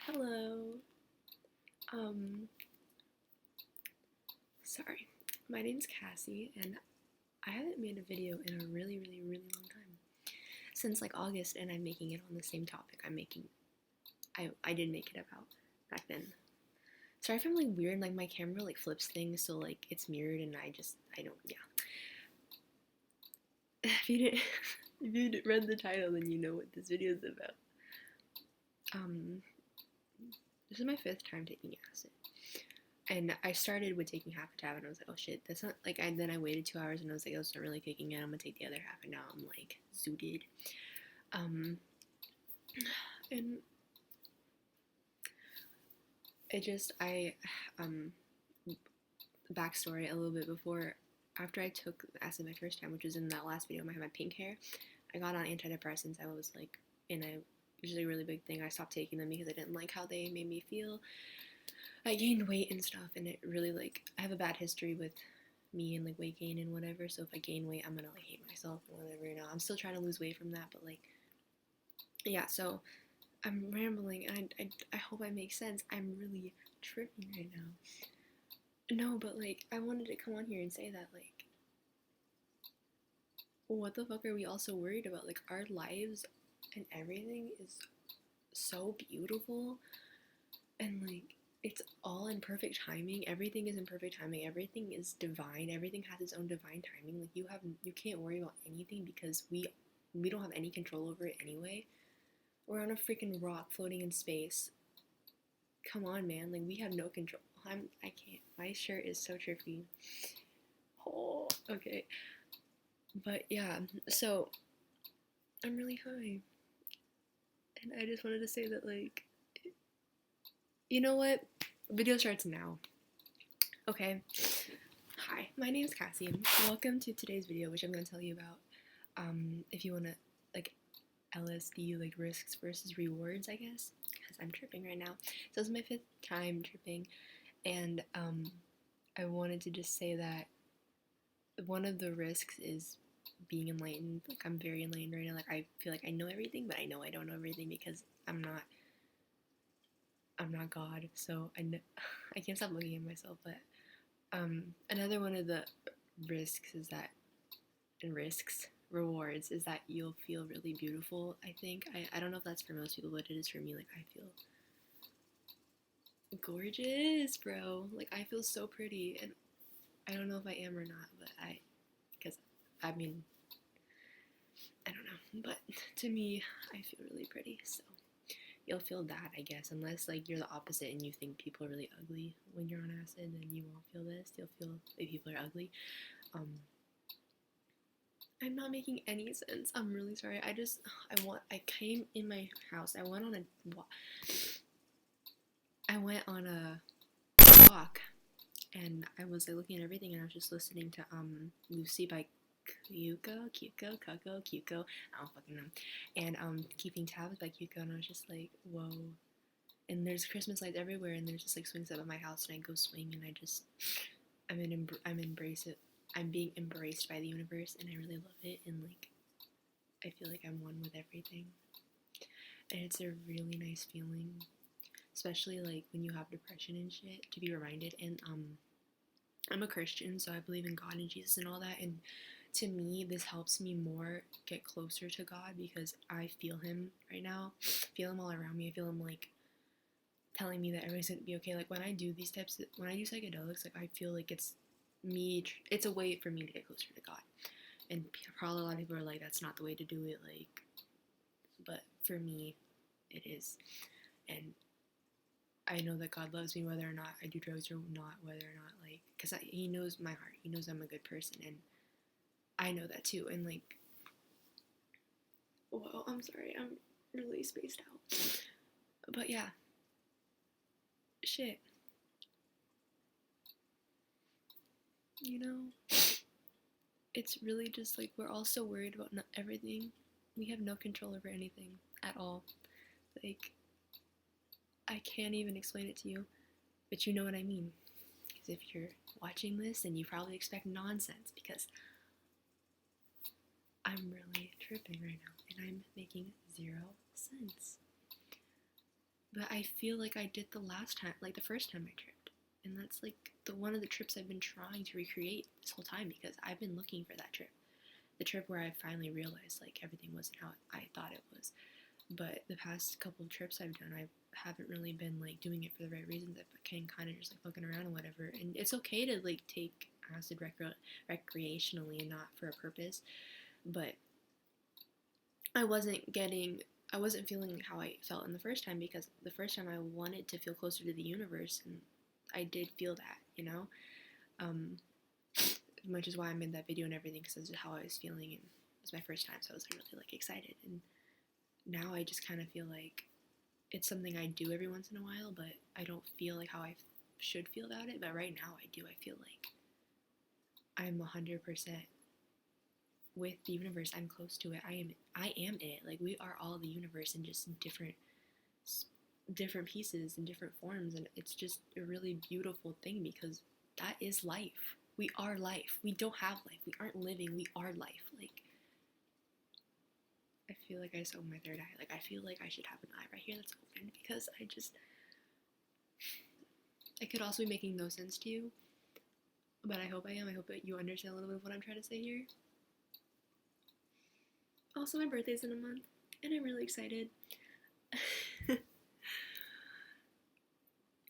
Hello. Um, Sorry. My name's Cassie, and I haven't made a video in a really long time. Since like August, and I'm making it on the same topic I did make it about back then. Sorry if I'm like weird, like my camera like flips things so like it's mirrored and I don't, yeah. If you didn't if you read the title, then you know what this video is about. Um, this is my 5th time taking acid. And I started with taking half a tab, and I was like, oh shit, that's not like. Then I waited 2 hours, and I was like, oh, it's not really kicking in. I'm gonna take the other half, and now I'm like zooted. Um, and it just backstory a little bit before. After I took acid my first time, which was in that last video, I had my pink hair. I got on antidepressants. I was like in a usually really big thing. I stopped taking them because I didn't like how they made me feel. I gained weight and stuff, and it really like I have a bad history with me and like weight gain and whatever. So if I gain weight, I'm gonna like hate myself and whatever. You know, I'm still trying to lose weight from that, but like, yeah. So I'm rambling, and I hope I make sense. I'm really tripping right now. No, but like I wanted to come on here and say that like, what the fuck are we all so worried about? Like our lives and everything is so beautiful, and like it's all in perfect timing. Everything is in perfect timing. Everything is divine. Everything has its own divine timing. Like you can't worry about anything because we don't have any control over it anyway. We're on a freaking rock floating in space. Come on, man. Like we have no control. I can't. My shirt is so trippy. Oh, okay. But yeah, so I'm really high. And I just wanted to say that like you know what? Video starts now. Okay. Hi, my name is Cassie. Welcome to today's video, which I'm going to tell you about if you want to, like, LSD, like, risks versus rewards, I guess, because I'm tripping right now. So this is my 5th time tripping, and I wanted to just say that one of the risks is being enlightened. Like, I'm very enlightened right now. Like, I feel like I know everything, but I know I don't know everything because I'm not God, so I can't stop looking at myself, but another one of the rewards is that you'll feel really beautiful. I think I don't know if that's for most people, but it is for me. Like I feel gorgeous, bro. Like I feel so pretty, and I don't know if I am or not, but because I mean, I don't know, but to me, I feel really pretty. So you'll feel that, I guess, unless like you're the opposite and you think people are really ugly when you're on acid, then you won't feel this. You'll feel that people are ugly. I'm not making any sense. I'm really sorry. I came in my house. I went on a walk, and I was like looking at everything, and I was just listening to Lucy by Kyuko. I don't fucking know. And Keeping Tabs by Kyuko, and I was just like, whoa. And there's Christmas lights everywhere, and there's just like swings up at my house, and I go swing, and I'm being embraced by the universe, and I really love it, and like I feel like I'm one with everything, and it's a really nice feeling, especially like when you have depression and shit, to be reminded. And I'm a Christian, so I believe in God and Jesus and all that, and to me this helps me more get closer to God because I feel him right now. I feel him all around me. I feel him like telling me that everything's gonna be okay. Like when I do psychedelics, like I feel like it's a way for me to get closer to God. And probably a lot of people are like, that's not the way to do it, like, but for me it is. And I know that God loves me whether or not I do drugs or not, whether or not, like, because he knows my heart. He knows I'm a good person, and I know that too. And like, well, I'm sorry, I'm really spaced out, but yeah, shit, you know, it's really just like we're all so worried about everything. We have no control over anything at all. Like, I can't even explain it to you, but you know what I mean. Because if you're watching this, then you probably expect nonsense because I'm really tripping right now and I'm making 0 sense. But I feel like I did the last time, like the first time I tripped. And that's like the one of the trips I've been trying to recreate this whole time because I've been looking for that trip. The trip where I finally realized like everything wasn't how I thought it was. But the past couple of trips I've done, I haven't really been like doing it for the right reasons. I can kind of just like fucking around and whatever. And it's okay to like take acid recreationally and not for a purpose. But I wasn't feeling how I felt in the first time because the first time I wanted to feel closer to the universe, and I did feel that, you know, which is why I made that video and everything because this is how I was feeling, and it was my first time, so I was really like excited. And now I just kind of feel like it's something I do every once in a while, but I don't feel like how I should feel about it. But right now I do. I feel like I'm 100% with the universe. I'm close to it. I am it. Like we are all the universe in just different pieces and different forms, and it's just a really beautiful thing because that is life. We are life. We don't have life. We aren't living. We are life. Like I feel like I saw my third eye. Like I feel like I should have an eye right here that's open because I could also be making no sense to you, but I hope I am. I hope that you understand a little bit of what I'm trying to say here. Also, my birthday's in a month, and I'm really excited.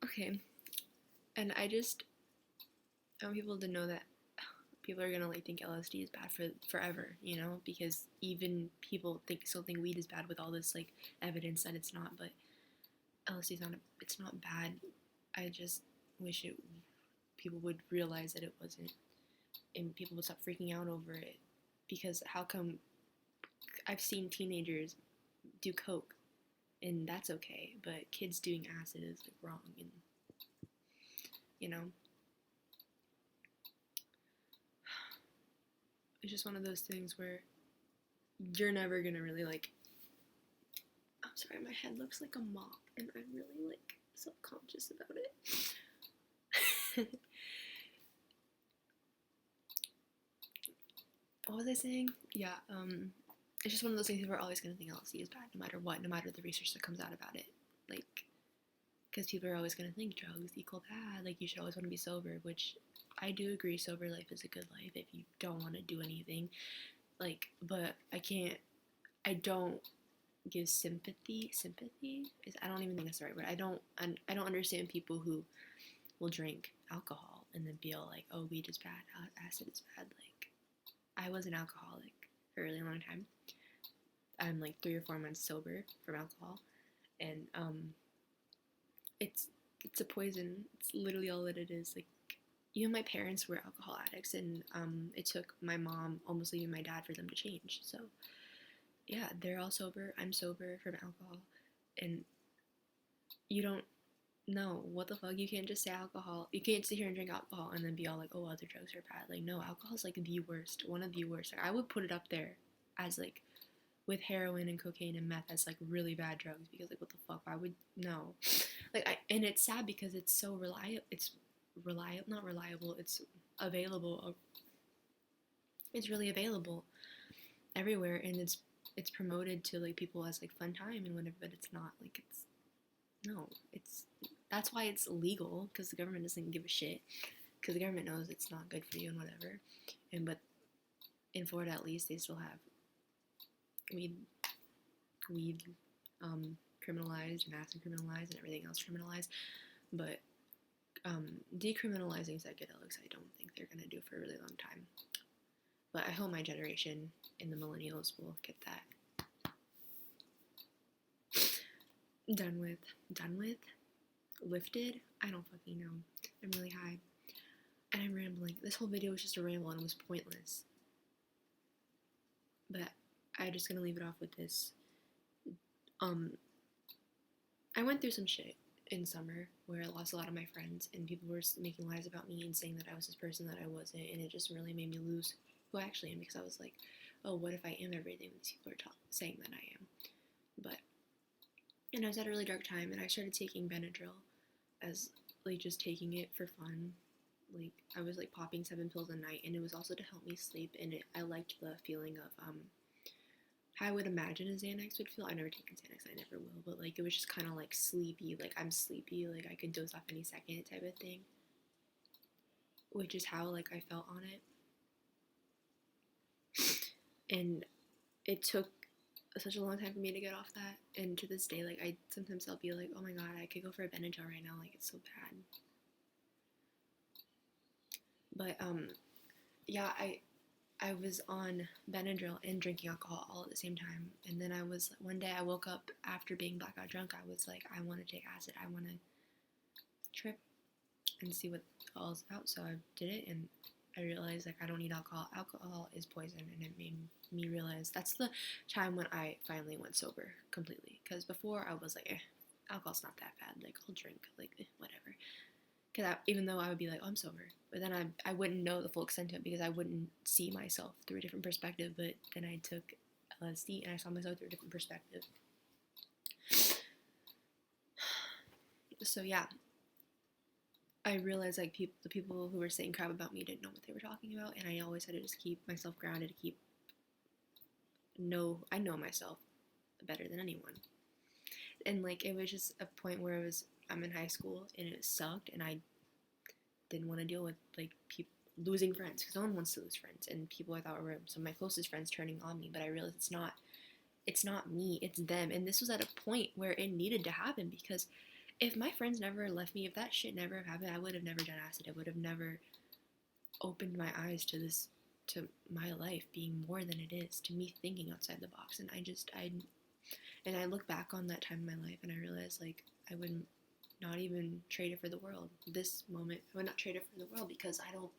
Okay, and I want people to know that people are gonna like think LSD is bad for forever, you know, because even people still think weed is bad with all this like evidence that it's not. But LSD is it's not bad. I just wish people would realize that it wasn't, and people would stop freaking out over it. Because how come I've seen teenagers do coke, and that's okay, but kids doing acid is like wrong, and you know, it's just one of those things where you're never gonna really like. I'm sorry, my head looks like a mop, and I'm really like self-conscious about it. What was I saying? Yeah, it's just one of those things people are always gonna think LSD is bad, no matter what, no matter the research that comes out about it. Like, because people are always gonna think drugs equal bad. Like, you should always want to be sober, which I do agree. Sober life is a good life if you don't want to do anything. Like, but I don't give sympathy. Sympathy is, I don't even think that's the right word. I don't understand people who will drink alcohol and then be all like, oh, weed is bad, acid is bad. Like, I was an alcoholic for a really long time. I'm like 3 or 4 months sober from alcohol, and it's a poison. It's literally all that it is. Like, even my parents were alcohol addicts, and it took my mom, almost even my dad, for them to change. So yeah, they're all sober. I'm sober from alcohol, and you don't know what the fuck. You can't just say alcohol. You can't sit here and drink alcohol and then be all like, oh, other drugs are bad. Like, no, alcohol is like the worst, one of the worst. Like, I would put it up there as like with heroin and cocaine and meth as like really bad drugs, because like what the fuck, why would, no. Like, and it's sad because it's so not reliable, it's available, it's really available everywhere, and it's promoted to like people as like fun time and whatever, but it's not. Like, that's why it's legal, because the government doesn't give a shit, because the government knows it's not good for you and whatever. But in Florida at least, they still have weed criminalized and acid criminalized and everything else criminalized. But decriminalizing psychedelics, I don't think they're gonna do for a really long time. But I hope my generation and the millennials will get that done with, lifted. I don't fucking know. I'm really high, and I'm rambling. This whole video was just a ramble and it was pointless. But I'm just gonna leave it off with this. I went through some shit in summer where I lost a lot of my friends, and people were making lies about me and saying that I was this person that I wasn't, and it just really made me lose who I actually am, because I was like, oh, what if I am everything these people are saying that I am? And I was at a really dark time, and I started taking Benadryl as like just taking it for fun. Like, I was like popping 7 pills a night, and it was also to help me sleep, and I liked the feeling of how I would imagine a Xanax would feel. I've never taken Xanax, I never will, but like it was just kind of like sleepy, like I'm sleepy, like I could doze off any second type of thing, which is how like I felt on it. And it took such a long time for me to get off that, and to this day, like I sometimes I'll be like, oh my god, I could go for a Benadryl right now, like it's so bad. But yeah, I was on Benadryl and drinking alcohol all at the same time. And then one day I woke up after being blackout drunk. I was like, I want to take acid. I want to trip and see what all is about. So I did it, and I realized like I don't need alcohol. Alcohol is poison, and it made me realize that's the time when I finally went sober completely. Because before I was like, alcohol's not that bad. Like I'll drink, like whatever. Because even though I would be like, oh, I'm sober, but then I wouldn't know the full extent of it because I wouldn't see myself through a different perspective. But then I took LSD and I saw myself through a different perspective. So yeah, I realized like the people who were saying crap about me didn't know what they were talking about, and I always had to just keep myself grounded, I know myself better than anyone. And like it was just a point where I'm in high school and it sucked, and I didn't want to deal with like people losing friends, because no one wants to lose friends, and people I thought were some of my closest friends turning on me. But I realized it's not me, it's them. And this was at a point where it needed to happen, because if my friends never left me, if that shit never happened, I would have never done acid. I would have never opened my eyes to my life being more than it is, to me thinking outside the box. And I look back on that time in my life and I realize like I wouldn't not even trade it for the world. This moment, I would not trade it for the world, because I don't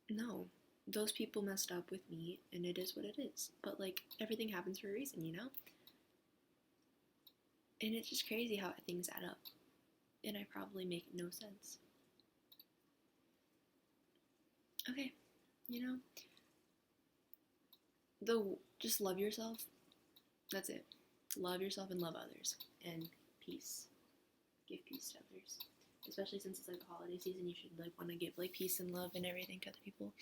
know. Those people messed up with me, and it is what it is. But like everything happens for a reason, you know? And it's just crazy how things add up. And I probably make no sense. Okay, you know, just love yourself. That's it. Love yourself and love others. And peace. Give peace to others. Especially since it's like the holiday season, you should like want to give like peace and love and everything to other people.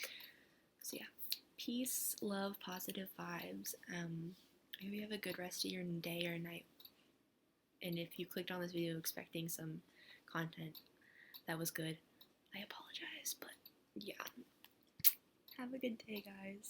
So yeah, peace, love, positive vibes. Maybe you have a good rest of your day or night. And if you clicked on this video expecting some content that was good, I apologize. But yeah, have a good day, guys.